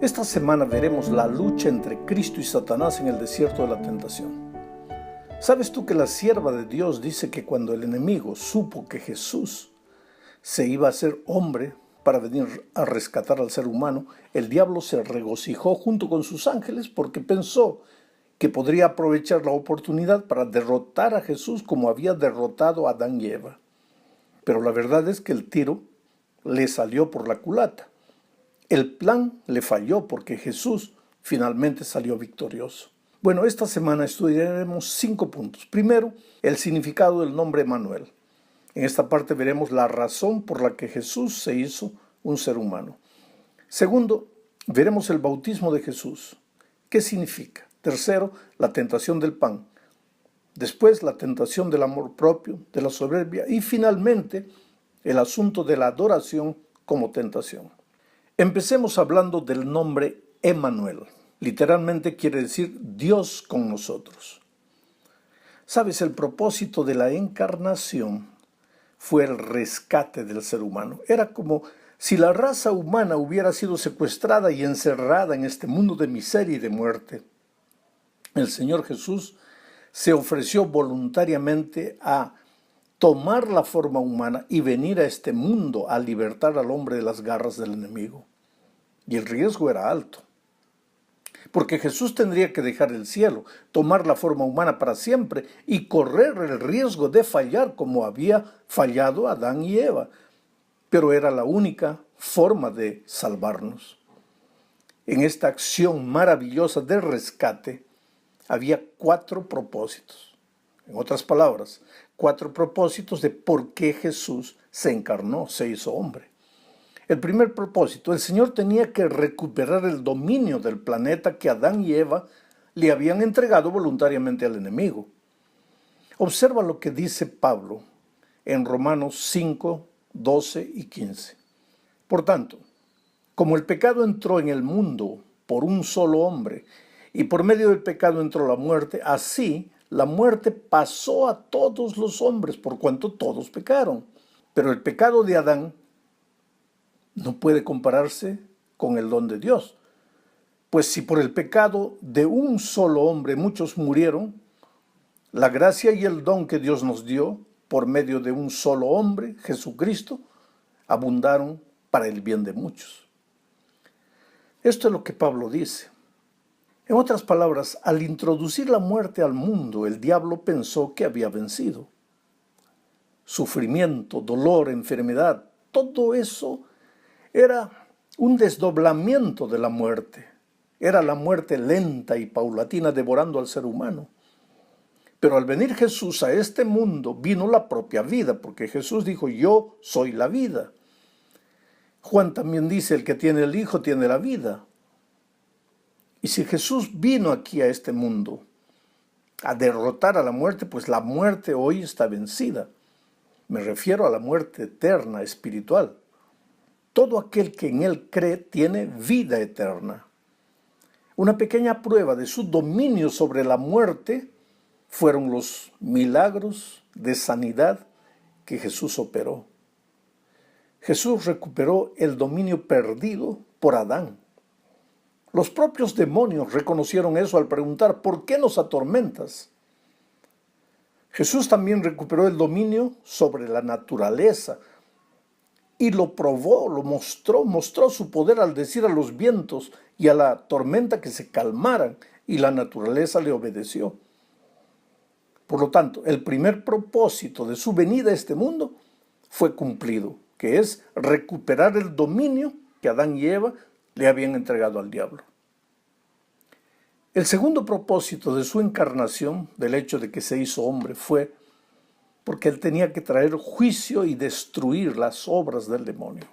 Esta semana veremos la lucha entre Cristo y Satanás en el desierto de la tentación. ¿Sabes tú que la sierva de Dios dice que cuando el enemigo supo que Jesús se iba a hacer hombre para venir a rescatar al ser humano, el diablo se regocijó junto con sus ángeles porque pensó que podría aprovechar la oportunidad para derrotar a Jesús como había derrotado a Adán y Eva? Pero la verdad es que el tiro le salió por la culata. El plan le falló porque Jesús finalmente salió victorioso. Bueno, esta semana estudiaremos 5 puntos. Primero, el significado del nombre Emmanuel. En esta parte veremos la razón por la que Jesús se hizo un ser humano. Segundo, veremos el bautismo de Jesús. ¿Qué significa? Tercero, la tentación del pan. Después, la tentación del amor propio, de la soberbia. Y finalmente, el asunto de la adoración como tentación. Empecemos hablando del nombre Emmanuel. Literalmente quiere decir Dios con nosotros. ¿Sabes? El propósito de la encarnación fue el rescate del ser humano. Era como si la raza humana hubiera sido secuestrada y encerrada en este mundo de miseria y de muerte. El Señor Jesús se ofreció voluntariamente a tomar la forma humana y venir a este mundo a libertar al hombre de las garras del enemigo. Y el riesgo era alto, porque Jesús tendría que dejar el cielo, tomar la forma humana para siempre y correr el riesgo de fallar como había fallado Adán y Eva. Pero era la única forma de salvarnos. En esta acción maravillosa de rescate había 4 propósitos. En otras palabras, 4 propósitos de por qué Jesús se encarnó, se hizo hombre. El primer propósito, el Señor tenía que recuperar el dominio del planeta que Adán y Eva le habían entregado voluntariamente al enemigo. Observa lo que dice Pablo en Romanos 5, 12 y 15. Por tanto, como el pecado entró en el mundo por un solo hombre, y por medio del pecado entró la muerte, así la muerte pasó a todos los hombres, por cuanto todos pecaron. Pero el pecado de Adán no puede compararse con el don de Dios. Pues si por el pecado de un solo hombre muchos murieron, la gracia y el don que Dios nos dio por medio de un solo hombre, Jesucristo, abundaron para el bien de muchos. Esto es lo que Pablo dice. En otras palabras, al introducir la muerte al mundo, el diablo pensó que había vencido. Sufrimiento, dolor, enfermedad, todo eso era un desdoblamiento de la muerte. Era la muerte lenta y paulatina devorando al ser humano. Pero al venir Jesús a este mundo, vino la propia vida, porque Jesús dijo, yo soy la vida. Juan también dice, el que tiene el Hijo tiene la vida. Y si Jesús vino aquí a este mundo a derrotar a la muerte, pues la muerte hoy está vencida. Me refiero a la muerte eterna, espiritual. Todo aquel que en Él cree tiene vida eterna. Una pequeña prueba de su dominio sobre la muerte fueron los milagros de sanidad que Jesús operó. Jesús recuperó el dominio perdido por Adán. Los propios demonios reconocieron eso al preguntar, ¿por qué nos atormentas? Jesús también recuperó el dominio sobre la naturaleza y lo probó, lo mostró su poder al decir a los vientos y a la tormenta que se calmaran, y la naturaleza le obedeció. Por lo tanto, el primer propósito de su venida a este mundo fue cumplido, que es recuperar el dominio que Adán y Eva le habían entregado al diablo. El segundo propósito de su encarnación, del hecho de que se hizo hombre, fue porque él tenía que traer juicio y destruir las obras del demonio.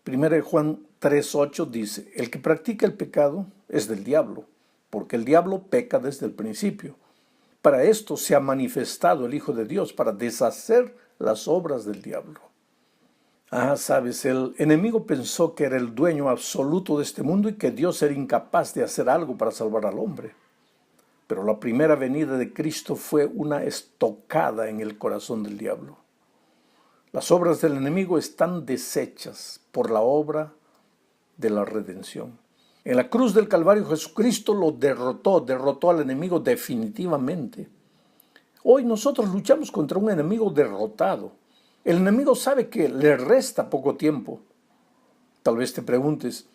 1 Juan 3:8 dice, el que practica el pecado es del diablo, porque el diablo peca desde el principio. Para esto se ha manifestado el Hijo de Dios, para deshacer las obras del diablo. Sabes, el enemigo pensó que era el dueño absoluto de este mundo y que Dios era incapaz de hacer algo para salvar al hombre. Pero la primera venida de Cristo fue una estocada en el corazón del diablo. Las obras del enemigo están deshechas por la obra de la redención. En la cruz del Calvario Jesucristo lo derrotó al enemigo definitivamente. Hoy nosotros luchamos contra un enemigo derrotado. El enemigo sabe que le resta poco tiempo. Tal vez te preguntes,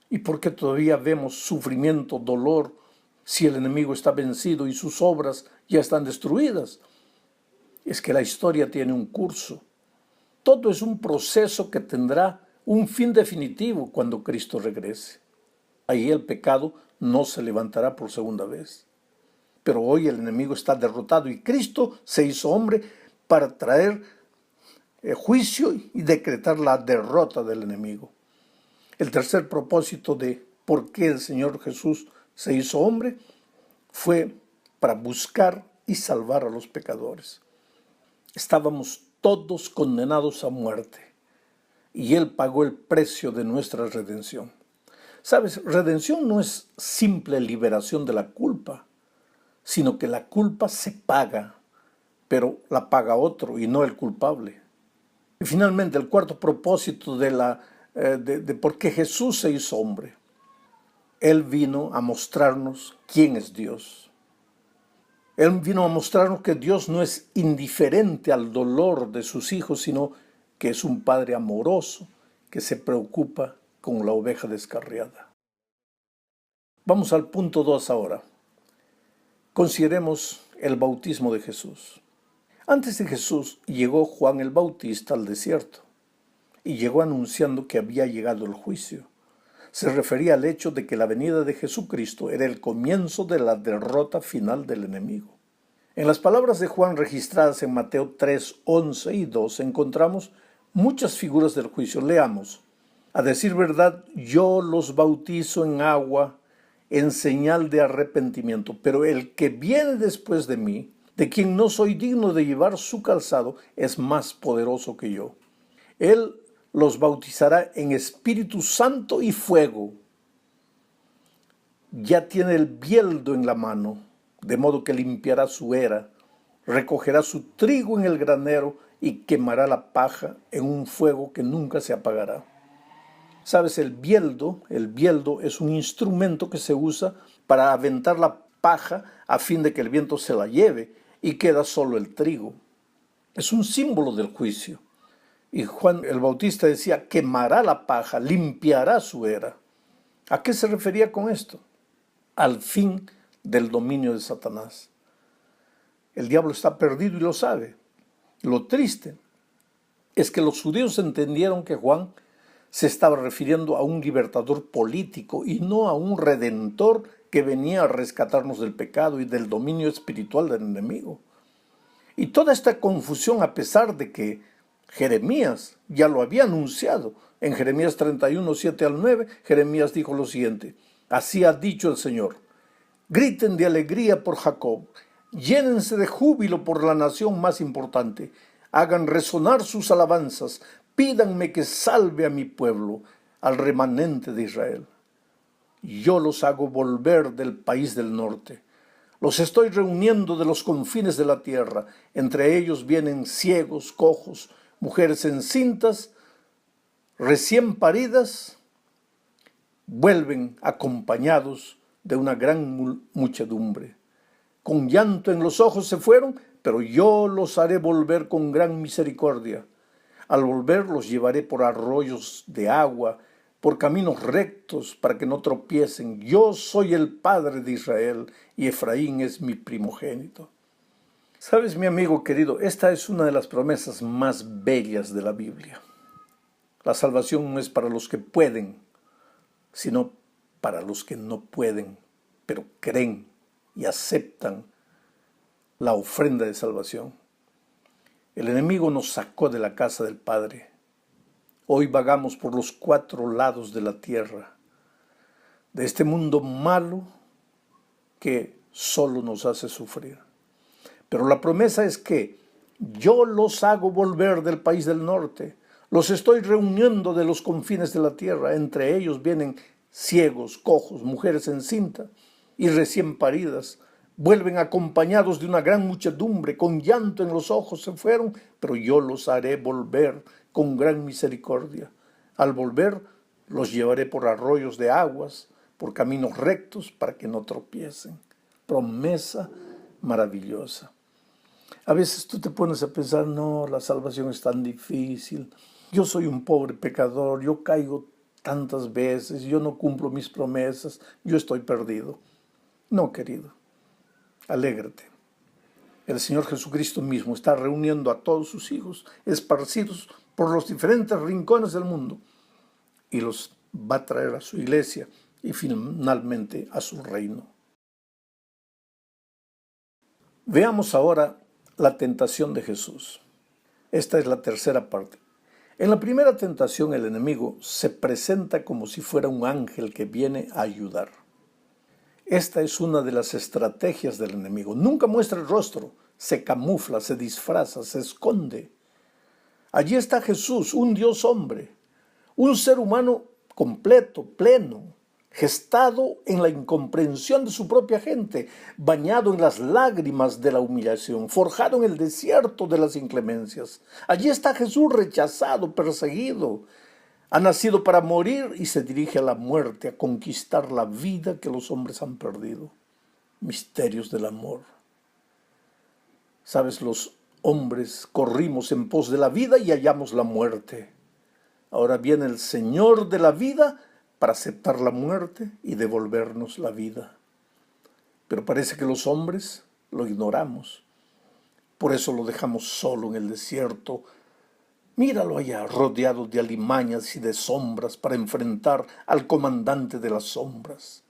¿y por qué todavía vemos sufrimiento, dolor, si el enemigo está vencido y sus obras ya están destruidas? Es que la historia tiene un curso. Todo es un proceso que tendrá un fin definitivo cuando Cristo regrese. Ahí el pecado no se levantará por segunda vez. Pero hoy el enemigo está derrotado y Cristo se hizo hombre para traer juicio y decretar la derrota del enemigo. El tercer propósito de por qué el Señor Jesús se hizo hombre fue para buscar y salvar a los pecadores. Estábamos todos condenados a muerte y Él pagó el precio de nuestra redención. ¿Sabes? Redención no es simple liberación de la culpa, sino que la culpa se paga, pero la paga otro y no el culpable. Y finalmente, el cuarto propósito de por qué Jesús se hizo hombre. Él vino a mostrarnos quién es Dios. Él vino a mostrarnos que Dios no es indiferente al dolor de sus hijos, sino que es un Padre amoroso que se preocupa con la oveja descarriada. Vamos al punto 2 ahora. Consideremos el bautismo de Jesús. Antes de Jesús llegó Juan el Bautista al desierto y llegó anunciando que había llegado el juicio. Se refería al hecho de que la venida de Jesucristo era el comienzo de la derrota final del enemigo. En las palabras de Juan registradas en Mateo 3, 11 y 12 encontramos muchas figuras del juicio. Leamos. A decir verdad, yo los bautizo en agua en señal de arrepentimiento, pero el que viene después de mí, de quien no soy digno de llevar su calzado, es más poderoso que yo. Él los bautizará en Espíritu Santo y fuego. Ya tiene el bieldo en la mano, de modo que limpiará su era, recogerá su trigo en el granero y quemará la paja en un fuego que nunca se apagará. ¿Sabes? El bieldo es un instrumento que se usa para aventar la paja a fin de que el viento se la lleve y queda solo el trigo. Es un símbolo del juicio. Y Juan el Bautista decía, quemará la paja, limpiará su era. ¿A qué se refería con esto? Al fin del dominio de Satanás. El diablo está perdido y lo sabe. Lo triste es que los judíos entendieron que Juan se estaba refiriendo a un libertador político y no a un redentor que venía a rescatarnos del pecado y del dominio espiritual del enemigo. Y toda esta confusión, a pesar de que Jeremías ya lo había anunciado. En Jeremías 31, 7 al 9, Jeremías dijo lo siguiente: así ha dicho el Señor, griten de alegría por Jacob, llénense de júbilo por la nación más importante, hagan resonar sus alabanzas, pídanme que salve a mi pueblo, al remanente de Israel. Yo los hago volver del país del norte. Los estoy reuniendo de los confines de la tierra. Entre ellos vienen ciegos, cojos, mujeres encintas, recién paridas, vuelven acompañados de una gran muchedumbre. Con llanto en los ojos se fueron, pero yo los haré volver con gran misericordia. Al volver los llevaré por arroyos de agua, por caminos rectos para que no tropiecen. Yo soy el Padre de Israel y Efraín es mi primogénito. Sabes, mi amigo querido, esta es una de las promesas más bellas de la Biblia. La salvación no es para los que pueden, sino para los que no pueden, pero creen y aceptan la ofrenda de salvación. El enemigo nos sacó de la casa del Padre. Hoy vagamos por los 4 lados de la tierra, de este mundo malo que solo nos hace sufrir. Pero la promesa es que yo los hago volver del país del norte, los estoy reuniendo de los confines de la tierra, entre ellos vienen ciegos, cojos, mujeres encintas y recién paridas, vuelven acompañados de una gran muchedumbre, con llanto en los ojos se fueron, pero yo los haré volver con gran misericordia. Al volver, los llevaré por arroyos de aguas, por caminos rectos para que no tropiecen. Promesa maravillosa. A veces tú te pones a pensar, no, la salvación es tan difícil. Yo soy un pobre pecador, yo caigo tantas veces, yo no cumplo mis promesas, yo estoy perdido. No, querido, alégrate. El Señor Jesucristo mismo está reuniendo a todos sus hijos esparcidos por los diferentes rincones del mundo y los va a traer a su iglesia y finalmente a su reino. Veamos ahora la tentación de Jesús. Esta es la tercera parte. En la primera tentación el enemigo se presenta como si fuera un ángel que viene a ayudar. Esta es una de las estrategias del enemigo. Nunca muestra el rostro, se camufla, se disfraza, se esconde. Allí está Jesús, un Dios hombre, un ser humano completo, pleno, gestado en la incomprensión de su propia gente, bañado en las lágrimas de la humillación, forjado en el desierto de las inclemencias. Allí está Jesús rechazado, perseguido. Ha nacido para morir y se dirige a la muerte, a conquistar la vida que los hombres han perdido. Misterios del amor. Sabes, los hombres corrimos en pos de la vida y hallamos la muerte. Ahora viene el Señor de la vida para aceptar la muerte y devolvernos la vida. Pero parece que los hombres lo ignoramos. Por eso lo dejamos solo en el desierto. Míralo allá, rodeado de alimañas y de sombras para enfrentar al comandante de las sombras.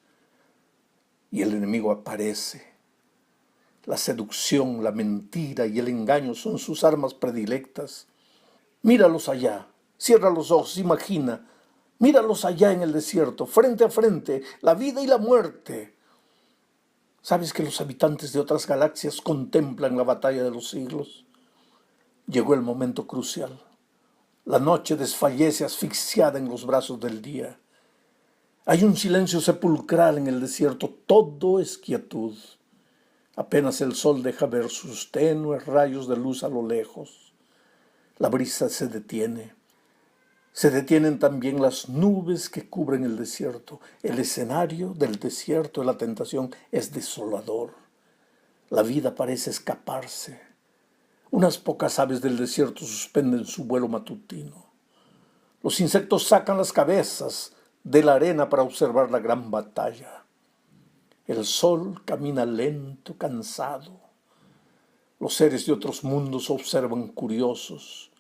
Y el enemigo aparece. La seducción, la mentira y el engaño son sus armas predilectas. Míralos allá, cierra los ojos, imagina. Míralos allá en el desierto, frente a frente, la vida y la muerte. ¿Sabes que los habitantes de otras galaxias contemplan la batalla de los siglos? Llegó el momento crucial. La noche desfallece asfixiada en los brazos del día. Hay un silencio sepulcral en el desierto, todo es quietud. Apenas el sol deja ver sus tenues rayos de luz a lo lejos. La brisa se detiene. Se detienen también las nubes que cubren el desierto. El escenario del desierto de la tentación es desolador. La vida parece escaparse. Unas pocas aves del desierto suspenden su vuelo matutino. Los insectos sacan las cabezas de la arena para observar la gran batalla. El sol camina lento, cansado. Los seres de otros mundos observan curiosos.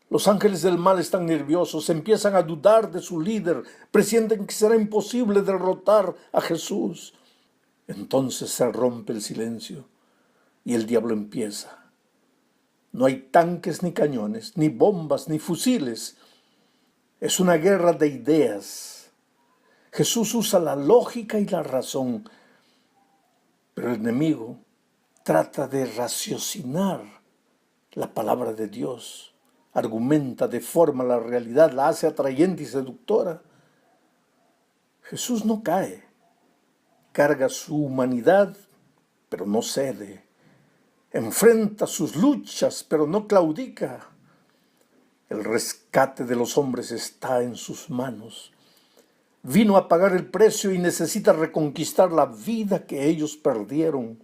Los ángeles del mal están nerviosos, empiezan a dudar de su líder, presienten que será imposible derrotar a Jesús. Entonces se rompe el silencio y el diablo empieza. No hay tanques ni cañones, ni bombas, ni fusiles. Es una guerra de ideas. Jesús usa la lógica y la razón, pero el enemigo trata de raciocinar la palabra de Dios. Argumenta, deforma la realidad, la hace atrayente y seductora. Jesús no cae. Carga su humanidad, pero no cede. Enfrenta sus luchas, pero no claudica. El rescate de los hombres está en sus manos. Vino a pagar el precio y necesita reconquistar la vida que ellos perdieron.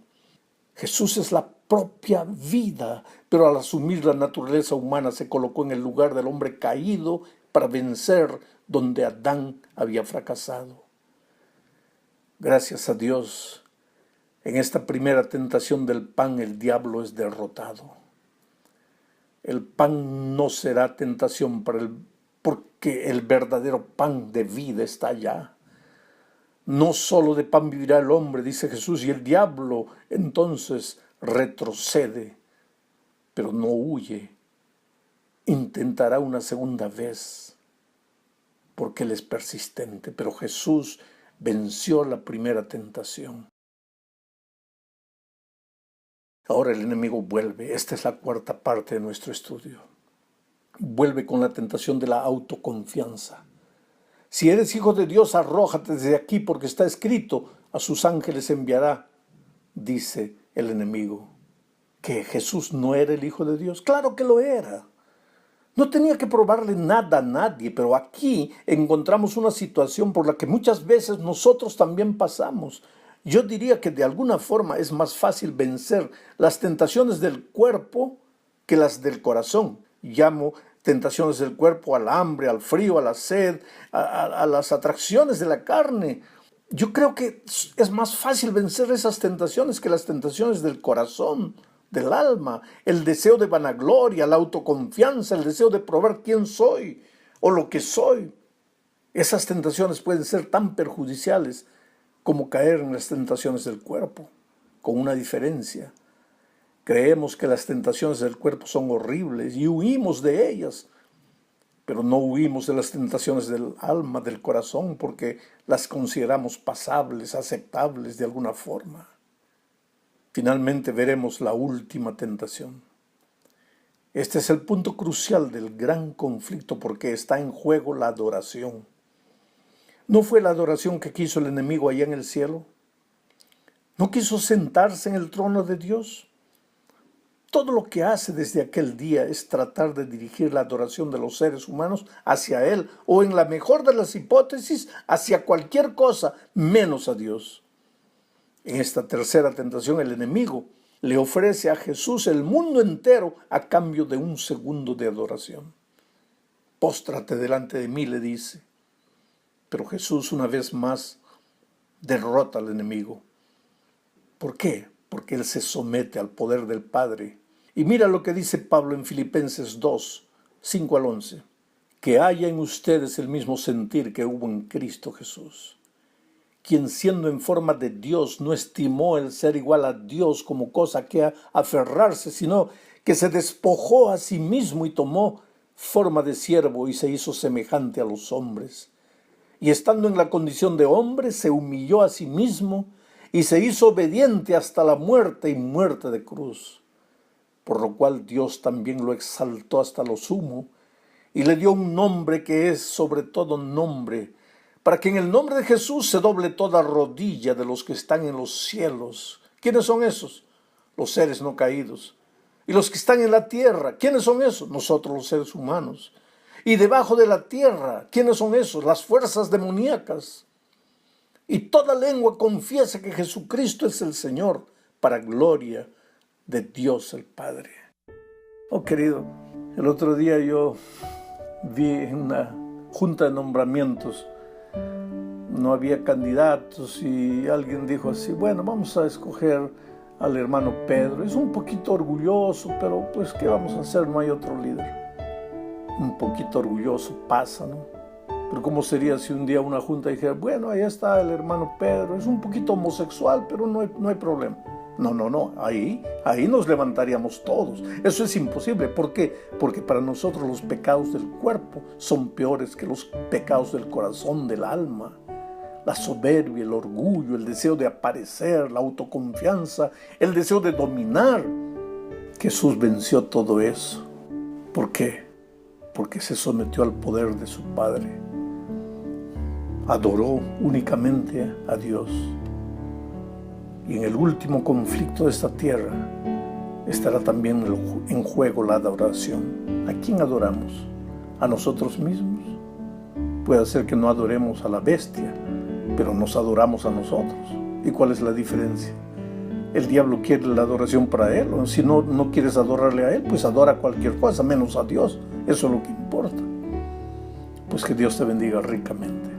Jesús es la propia vida, pero al asumir la naturaleza humana se colocó en el lugar del hombre caído para vencer donde Adán había fracasado. Gracias a Dios, en esta primera tentación del pan el diablo es derrotado. El pan no será tentación porque el verdadero pan de vida está allá. No solo de pan vivirá el hombre, dice Jesús, y el diablo entonces retrocede, pero no huye. Intentará una segunda vez, porque él es persistente, pero Jesús venció la primera tentación. Ahora el enemigo vuelve, esta es la cuarta parte de nuestro estudio. Vuelve con la tentación de la autoconfianza. Si eres hijo de Dios, arrójate desde aquí porque está escrito, a sus ángeles enviará, dice el enemigo. ¿Que Jesús no era el Hijo de Dios? Claro que lo era. No tenía que probarle nada a nadie, pero aquí encontramos una situación por la que muchas veces nosotros también pasamos. Yo diría que de alguna forma es más fácil vencer las tentaciones del cuerpo que las del corazón. Llamo tentaciones del cuerpo al hambre, al frío, a la sed, a las atracciones de la carne. Yo creo que es más fácil vencer esas tentaciones que las tentaciones del corazón, del alma, el deseo de vanagloria, la autoconfianza, el deseo de probar quién soy o lo que soy. Esas tentaciones pueden ser tan perjudiciales como caer en las tentaciones del cuerpo, con una diferencia. Creemos que las tentaciones del cuerpo son horribles y huimos de ellas, pero no huimos de las tentaciones del alma, del corazón, porque las consideramos pasables, aceptables de alguna forma. Finalmente veremos la última tentación. Este es el punto crucial del gran conflicto porque está en juego la adoración. ¿No fue la adoración que quiso el enemigo allá en el cielo? ¿No quiso sentarse en el trono de Dios? Todo lo que hace desde aquel día es tratar de dirigir la adoración de los seres humanos hacia Él, o en la mejor de las hipótesis, hacia cualquier cosa menos a Dios. En esta tercera tentación, el enemigo le ofrece a Jesús el mundo entero a cambio de un segundo de adoración. Póstrate delante de mí, le dice. Pero Jesús, una vez más, derrota al enemigo. ¿Por qué? Porque Él se somete al poder del Padre. Y mira lo que dice Pablo en Filipenses 2, 5 al 11. Que haya en ustedes el mismo sentir que hubo en Cristo Jesús, quien siendo en forma de Dios no estimó el ser igual a Dios como cosa que aferrarse, sino que se despojó a sí mismo y tomó forma de siervo y se hizo semejante a los hombres. Y estando en la condición de hombre, se humilló a sí mismo y se hizo obediente hasta la muerte y muerte de cruz. Por lo cual Dios también lo exaltó hasta lo sumo y le dio un nombre que es sobre todo nombre, para que en el nombre de Jesús se doble toda rodilla de los que están en los cielos. ¿Quiénes son esos? Los seres no caídos. Y los que están en la tierra, ¿quiénes son esos? Nosotros los seres humanos. Y debajo de la tierra, ¿quiénes son esos? Las fuerzas demoníacas. Y toda lengua confiesa que Jesucristo es el Señor, para gloria de Dios el Padre. Oh, querido, el otro día yo vi en una junta de nombramientos, no había candidatos y alguien dijo así, bueno, vamos a escoger al hermano Pedro. Es un poquito orgulloso, pero pues, ¿qué vamos a hacer? No hay otro líder. Un poquito orgulloso pasa, ¿no? Pero ¿cómo sería si un día una junta dijera, bueno, ahí está el hermano Pedro, es un poquito homosexual, pero no hay problema? No, ahí nos levantaríamos todos. Eso es imposible. ¿Por qué? Porque para nosotros los pecados del cuerpo son peores que los pecados del corazón, del alma. La soberbia, el orgullo, el deseo de aparecer, la autoconfianza, el deseo de dominar. Jesús venció todo eso. ¿Por qué? Porque se sometió al poder de su Padre. Adoró únicamente a Dios. Y en el último conflicto de esta tierra estará también en juego la adoración. ¿A quién adoramos? ¿A nosotros mismos? Puede ser que no adoremos a la bestia, pero nos adoramos a nosotros. ¿Y cuál es la diferencia? El diablo quiere la adoración para él. O si no quieres adorarle a él, pues adora cualquier cosa, menos a Dios. Eso es lo que importa. Pues que Dios te bendiga ricamente.